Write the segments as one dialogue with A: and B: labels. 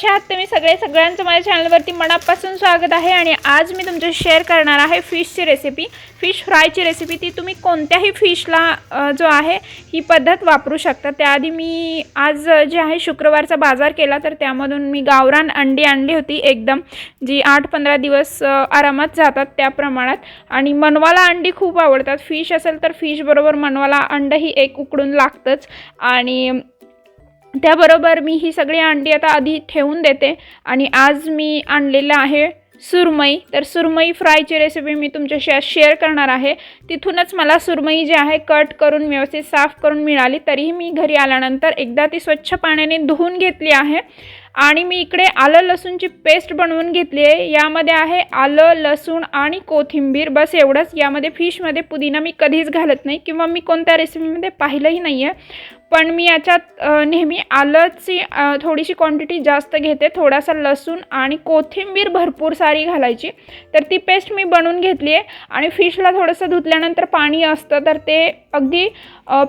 A: कशा आहात तुम्ही सगळ्यांचं माझ्या चॅनलवरती मनापासून स्वागत आहे। आणि आज मी तुमच्याशी शेअर करणार आहे फिशची रेसिपी, फिश फ्रायची रेसिपी। ती तुम्ही कोणत्याही फिशला जो आहे ही पद्धत वापरू शकता। त्याआधी मी आज जे आहे शुक्रवारचा बाजार केला, तर त्यामधून मी गावरान अंडी आणली होती एकदम, जी 8-15 दिवस आरामात जातात त्या प्रमाणात। आणि मनवाला अंडी खूप आवडतात, फिश असेल तर फिश बरोबर मनवाला अंडही एक उकडून लागतंच। आणि त्याबरोबर मी ही सगळी अंडी आता आधी ठेवून देते। आणि आज मी आणलेलं आहे सुरमई, तर सुरमई फ्रायची रेसिपी मी तुमच्याशी आज शेअर करणार आहे। तिथूनच मला सुरमई जी आहे कट करून व्यवस्थित साफ करून मिळाली, तरीही मी घरी आल्यानंतर एकदा ती स्वच्छ पाण्याने धुवून घेतली आहे। आणि मी इकडे आलं लसूणची पेस्ट बनवून घेतली आहे। यामध्ये आहे आलं, लसूण आणि कोथिंबीर, बस एवढंच। यामध्ये फिशमध्ये पुदिना मी कधीच घालत नाही किंवा मी कोणत्या रेसिपीमध्ये पाहिलंही नाही आहे, पण मी याच्यात नेहमी आलंची थोडीशी क्वांटिटी जास्त घेते, थोडासा लसूण आणि कोथिंबीर भरपूर सारी घालायची। तर ती पेस्ट मी बनवून घेतली आहे। आणि फिशला थोडंसं धुतल्यानंतर पाणी असतं, तर ते अगदी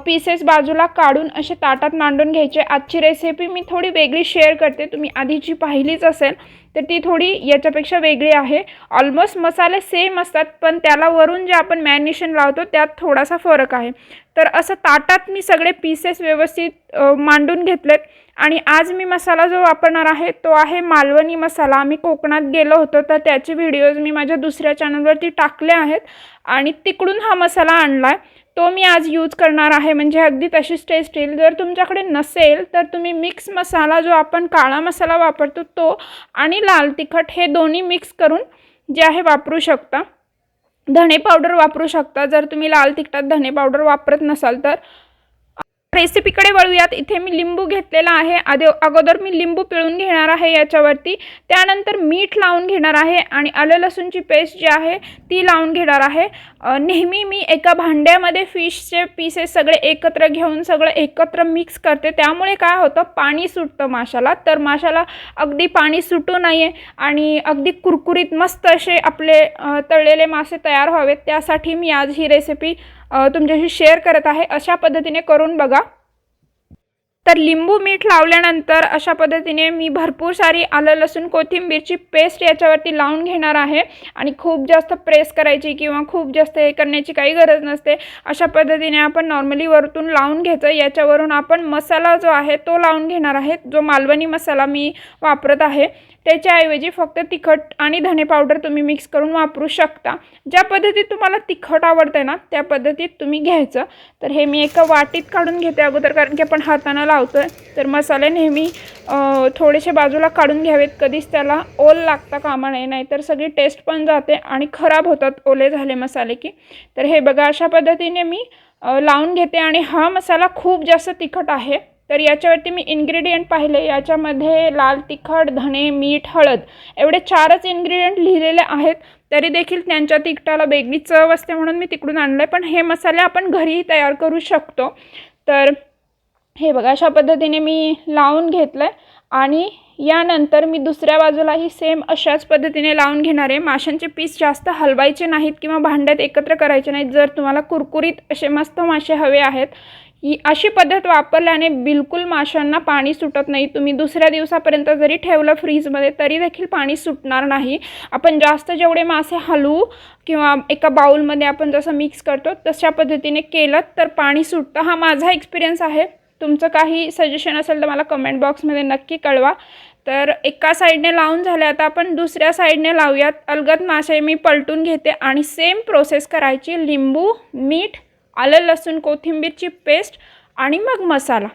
A: पीसेस बाजूला काढून असे ताटात मांडून घ्यायचे। आजची रेसिपी मी थोडी वेगळी शेअर करते, तुम्ही आधीची पाहिलीच असेल तर ती थोडी याच्यापेक्षा वेगळी आहे। ऑलमोस्ट मसाले सेम असतात, पण त्याला वरून जे आपण मॅरिनेशन लावतो त्यात थोडासा फरक आहे। तर असं ताटात मी सगळे पीसेस व्यवस्थित मांडून घेतलेत। आणि आज मी मसाला जो वापरणार आहे तो आहे मालवणी मसाला। आम्ही कोकणात गेलो होतो, तर त्याचे व्हिडिओज मी माझ्या दुसऱ्या चॅनलवरती टाकले आहेत आणि तिकडून हा मसाला आणला आहे, तो मी आज यूज करणार आहे। म्हणजे अगदी तशीच टेस्ट येईल। जर तुमच्याकडे नसेल तर तुम्ही मिक्स मसाला जो आपण काळा मसाला वापरतो तो आणि लाल तिखट हे दोन्ही मिक्स करून जे आहे वापरू शकता। धणे पावडर वापरू शकता जर तुम्ही लाल तिखटात धणे पावडर वापरत नसाल तर। रेसिपीकडे वळूयात। इथे मी लिंबू घेतलेला आहे, अगोदर मी लिंबू पिळून घेणार आहे याच्यावरती, त्यानंतर मीठ लावून घेणार आहे आणि आलं लसूणची पेस्ट जी आहे ती लावून घेणार आहे। नेहमी मी एका भांड्यामध्ये फिशचे पीसेस सगळे एकत्र घेऊन सगळं एकत्र मिक्स करते, त्यामुळे काय होतं पाणी सुटतं माशाला। तर माशाला अगदी पाणी सुटू नये आणि अगदी कुरकुरीत मस्त असे आपले तळलेले मासे तयार व्हावेत, त्यासाठी मी आज ही रेसिपी तुमच्याशी शेअर करत आहे। अशा पद्धतीने करून बघा। तर लिंबू मीठ लावल्यानंतर अशा पद्धतीने मी भरपूर सारी आलं लसूण कोथिंबीरची पेस्ट याच्यावरती लावून घेणार आहे। आणि खूप जास्त प्रेस करायची किंवा खूप जास्त हे करण्याची काही गरज नसते। अशा पद्धतीने आपण नॉर्मली वरतून लावून घ्यायचं। याच्यावरून आपण मसाला जो आहे तो लावून घेणार आहे, जो मालवणी मसाला मी वापरत आहे। त्याच्याऐवजी फक्त तिखट आणि धणे पावडर तुम्ही मिक्स करून वापरू शकता। ज्या पद्धतीत तुम्हाला तिखट आवडते ना त्या पद्धतीत तुम्ही घ्यायचं। तर हे मी एका वाटीत काढून घेते अगोदर, कारण की आपण हाताने लावतोय तर मसाले नेहमी थोडेसे बाजूला काढून घ्यावेत, कधीच त्याला ओल लागता कामा नये, नाहीतर सगळी टेस्ट पण जाते आणि खराब होतात ओले झाले मसाले की। तर हे बघा अशा पद्धतीने मी लावून घेते। आणि हा मसाला खूप जास्त तिखट आहे, तर याच्यावरती मी इन्ग्रेडियंट पाहिले, याच्यामध्ये लाल तिखट, धणे, मीठ, हळद एवढे 4च इन्ग्रेडियंट लिहिलेले आहेत। तरी देखील त्यांच्या तिखटाला वेगळी चव असते म्हणून मी तिकडून आणलं, पण हे मसाले आपण घरीही तयार करू शकतो। तर हे बघा अशा पद्धतीने मी लावून घेतलं आहे। आणि यानंतर मी दुसऱ्या बाजूलाही सेम अशाच पद्धतीने लावून घेणार आहे। माशांचे पीस जास्त हलवायचे नाहीत किंवा भांड्यात एकत्र करायचे नाहीत। जर तुम्हाला कुरकुरीत असे मस्त मासे हवे आहेत, ही अशी पद्धत वापरल्याने बिलकुल माशांना पाणी सुटत नाही। तुम्ही दुसऱ्या दिवसापर्यंत जरी ठेवलं फ्रीजमध्ये तरी देखील पाणी सुटणार नाही। आपण जास्त जेवढे मासे हलवू किंवा एका बाउलमध्ये आपण जसं मिक्स करतो तशा पद्धतीने केलं तर पाणी सुटतं। हा माझा एक्सपिरियन्स आहे। तुमचं काही सजेशन असेल तर मला कमेंट बॉक्समध्ये नक्की कळवा। तर एका साईडने लावून झाले, आता आपण दुसऱ्या साईडने लावूयात। अलगद मासे मी पलटून घेते आणि सेम प्रोसेस करायची। लिंबू, मीठ, आलं लसूण कोथिंबीरची पेस्ट आणि मग मसाला।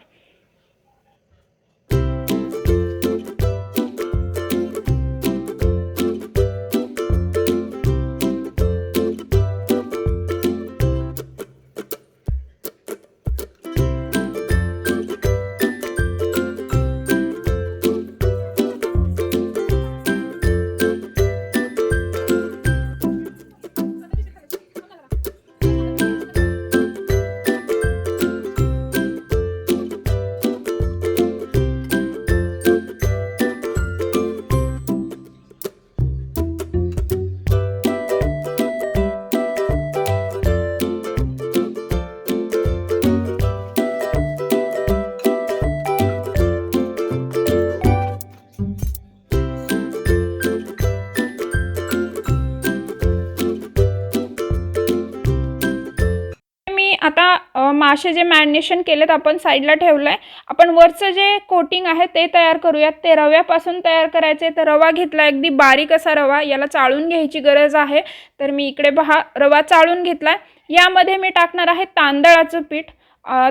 A: मासे जे मॅरिनेशन केलेत आपण साईडला ठेवलं आहे. आपण वरचं जे कोटिंग आहे ते तयार करूयात. ते रव्यापासून तयार करायचे. तर रवा घेतला, अगदी बारीक असा रवा. याला चाळून घ्यायची गरज आहे. तर मी इकडे पहा रवा चाळून घेतला आहे. यामध्ये मी टाकणार आहे तांदळाचं पीठ.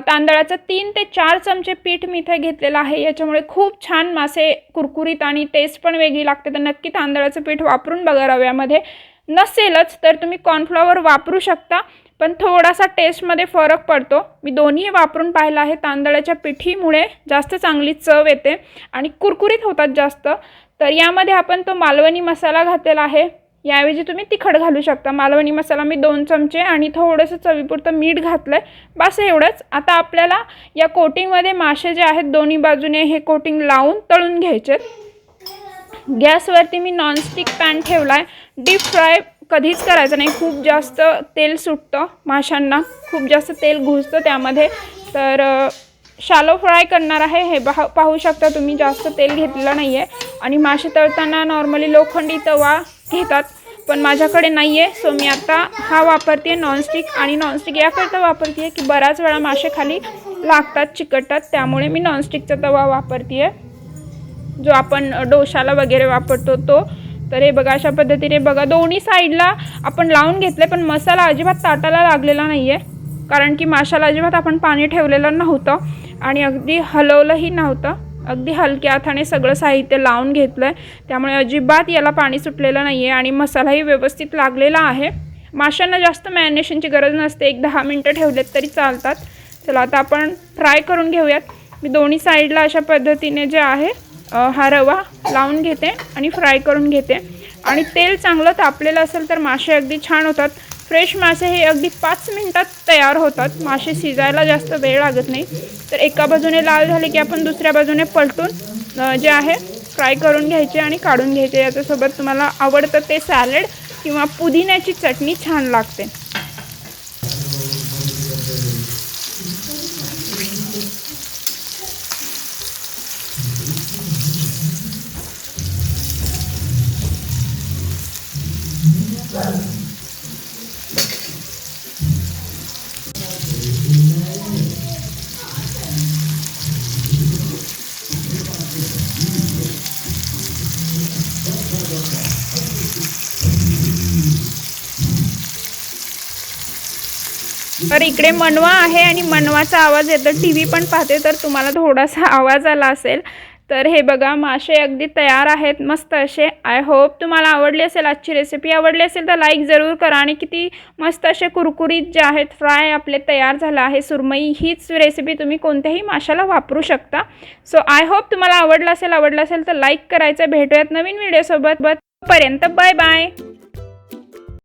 A: तांदळाचं 3 ते 4 चमचे पीठ मी इथे घेतलेलं आहे. याच्यामुळे खूप छान मासे कुरकुरीत आणि टेस्ट पण वेगळी लागते. तर नक्की तांदळाचं पीठ वापरून बघा. रव्यामध्ये नसेलच तर तुम्ही कॉर्नफ्लॉवर वापरू शकता, पण थोडासा टेस्टमध्ये फरक पडतो. मी दोन्ही वापरून पाहिलं आहे. तांदळाच्या पिठीमुळे जास्त चांगली चव येते आणि कुरकुरीत होतात जास्त. तर यामध्ये आपण तो मालवणी मसाला घातलेला आहे. याऐवजी तुम्ही तिखट घालू शकता. मालवणी मसाला मी 2 चमचे आणि थोडंसं चवीपुरतं मीठ घातलं आहे. बस एवढंच. आता आपल्याला या कोटिंगमध्ये मासे जे आहेत दोन्ही बाजूने हे कोटिंग लावून तळून घ्यायचे. गॅसवरती मी नॉनस्टिक पॅन ठेवला आहे. डीप फ्राय कधीच करायचं नाही. खूप जास्त तेल सुटतं माशांना, खूप जास्त तेल घुसतं त्यामध्ये. तर शॅलो फ्राय करणार आहे. हे पाहू शकता तुम्ही, जास्त तेल घेतलेलं नाही आहे. आणि मासे तळताना नॉर्मली लोखंडी तवा घेतात, पण माझ्याकडे नाही आहे. सो मी आता हा वापरते नॉनस्टिक. आणि नॉनस्टिक याकरता वापरते आहे की बऱ्याच वेळा मासे खाली लागतात, चिकटतात. त्यामुळे मी नॉनस्टिकचा तवा वापरते आहे, जो आपण डोशाला वगैरे वापरतो तो. तर हे बघा अशा पद्धतीने बघा दोन्ही साईडला आपण लावून घेतले, पण मसाला अजिबात ताटाला लागलेला नाही आहे. कारण की माशाला अजिबात आपण पाणी ठेवलेलं नव्हतं आणि अगदी हलवलंही नव्हतं. अगदी हलक्या हाताने सगळं साहित्य लावून घेतलं आहे. त्यामुळे अजिबात याला पाणी सुटलेलं नाही आहे आणि मसालाही व्यवस्थित लागलेला आहे. माशांना जास्त मॅरिनेशनची गरज नसते. 1-10 मिनटं ठेवलेत तरी चालतात. चला आता आपण फ्राय करून घेऊयात. मी दोन्ही साईडला अशा पद्धतीने जे आहे हा रवा लावून घेते आणि फ्राय करून घेते. आणि तेल चांगलं तापलेलं असेल तर मासे अगदी छान होतात. फ्रेश मासे हे अगदी 5 मिनटात तयार होतात. मासे शिजायला जास्त वेळ लागत नाही. तर एका बाजूने लाल झाले की आपण दुसऱ्या बाजूने पलटून जे आहे फ्राय करून घ्यायचे आणि काढून घ्यायचे. याच्यासोबत तुम्हाला आवडतं ते सॅलड किंवा पुदिन्याची चटणी छान लागते. तर इकडे मनवा आहे आणि मनवाचा आवाज येतो. टी व्ही पण पाहते तर तुम्हाला थोडासा आवाज आला असेल. तर हे बघा मासे अगदी तयार आहेत मस्त असे. आय होप तुम्हाला आवडली असेल आजची रेसिपी. आवडली असेल तर लाईक जरूर करा. आणि किती मस्त असे कुरकुरीत जे आहेत फ्राय आपले तयार झालं आहे सुरमई. हीच रेसिपी तुम्ही कोणत्याही माशाला वापरू शकता. सो आय होप तुम्हाला आवडलं असेल तर लाईक करायचं. भेटूयात नवीन व्हिडिओसोबत. पर्यंत बाय बाय.